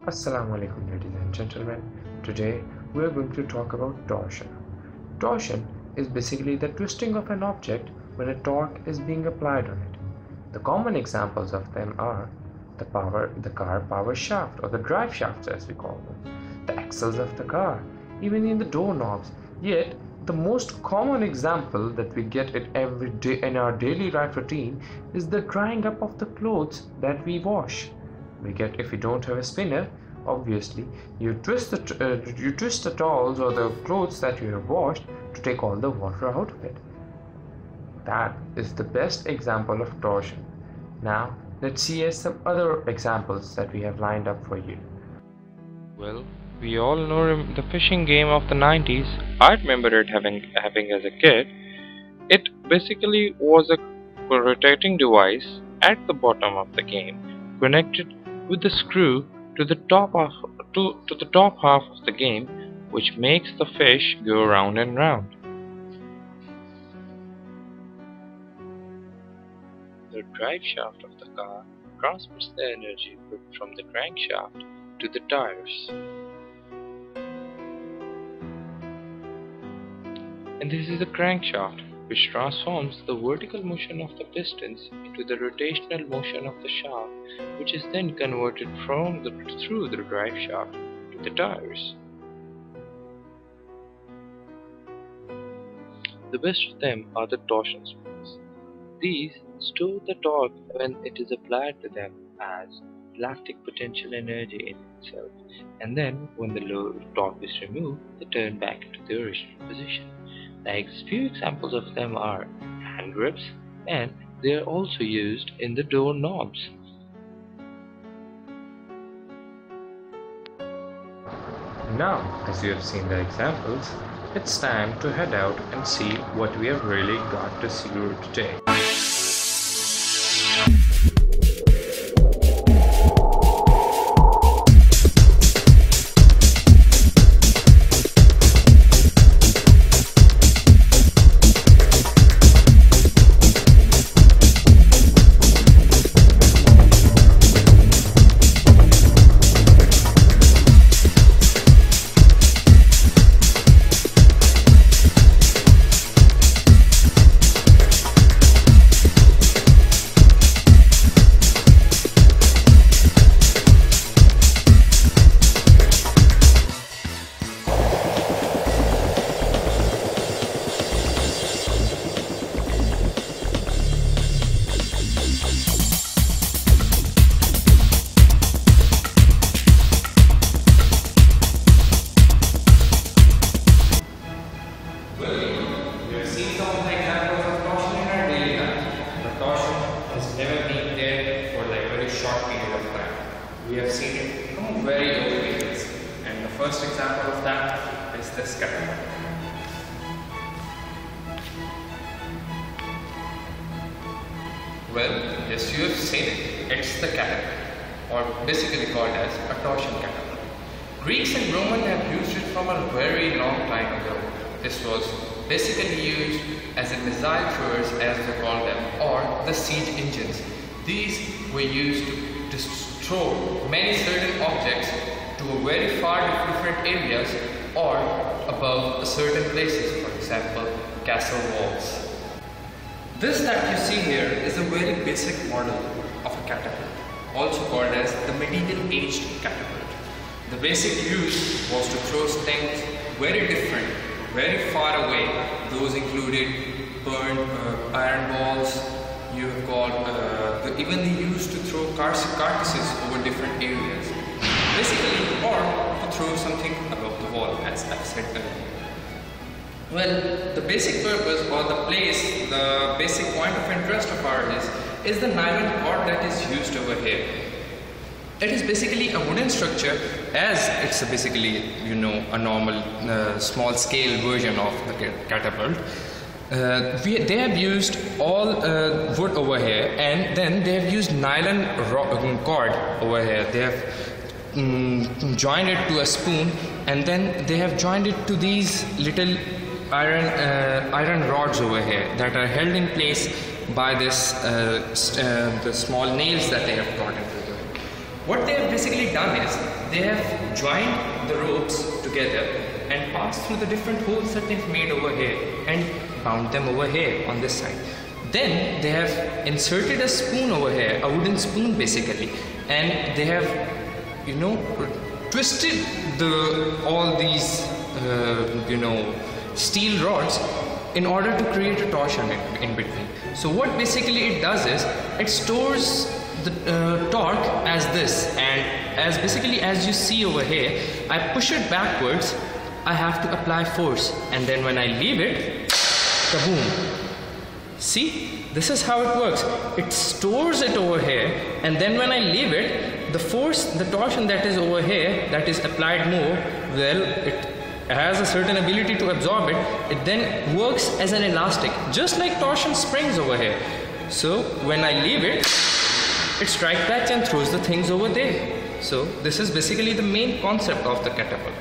Assalamu alaikum ladies and gentlemen. Today we are going to talk about torsion. Torsion is basically the twisting of an object when a torque is being applied on it. The common examples of them are the car power shaft or the drive shafts as we call them, the axles of the car, even in the doorknobs. Yet the most common example that we get it every day in our daily life routine is the drying up of the clothes that we wash. We get, if you don't have a spinner, obviously you twist the towels or the clothes that you have washed to take all the water out of it. That is the best example of torsion. Now let's see some other examples that we have lined up for you. Well, we all know the fishing game of the 90s. I remember it having as a kid. It basically was a rotating device at the bottom of the game, connected with the screw to the top half of the game, which makes the fish go round and round. The drive shaft of the car transfers the energy from the crankshaft to the tires. And this is the crankshaft, which transforms the vertical motion of the pistons into the rotational motion of the shaft, which is then converted through the drive shaft to the tires. The best of them are the torsion springs. These store the torque when it is applied to them as lactic potential energy in itself, and then when the torque is removed, they turn back into the original position. Few examples of them are hand grips, and they are also used in the door knobs. Now, as you have seen the examples, it's time to head out and see what we have really got to see today. We have seen it from very old periods, and the first example of that is this catapult. Well, yes, you have seen it. It's the catapult, or basically called as a torsion catapult. Greeks and Romans have used it from a very long time ago. This was basically used as a missile throwers, as they call them, or the siege engines. These were used to throw many certain objects to a very far different areas or above certain places, for example, castle walls. This that you see here is a very basic model of a catapult, also called as the medieval aged catapult. The basic use was to throw things very different, very far away. Those included burned iron balls. You have got even they used to throw carcasses over different areas, basically, or to throw something above the wall, as I've said earlier. Well, the basic purpose or the basic point of interest of ours is the nylon cord that is used over here. It is basically a wooden structure, as it's basically, you know, a normal small scale version of the catapult. They have used all wood over here, and then they have used nylon cord over here. They have joined it to a spoon, and then they have joined it to these little iron rods over here that are held in place by this the small nails that they have got into it. What they have basically done is they have joined the ropes together and passed through the different holes that they've made over here and bound them over here on this side. Then they have inserted a spoon over here, a wooden spoon basically, and they have, you know, twisted all these steel rods in order to create a torsion in between. So what basically it does is it stores the torque as this, and as you see over here, I push it backwards, I have to apply force, and then when I leave it, kaboom. See, this is how it works. It stores it over here, and then when I leave it, the force, the torsion that is over here, that is applied more, well, it has a certain ability to absorb it. It then works as an elastic, just like torsion springs over here. So when I leave it, it strikes back and throws the things over there. So this is basically the main concept of the catapult.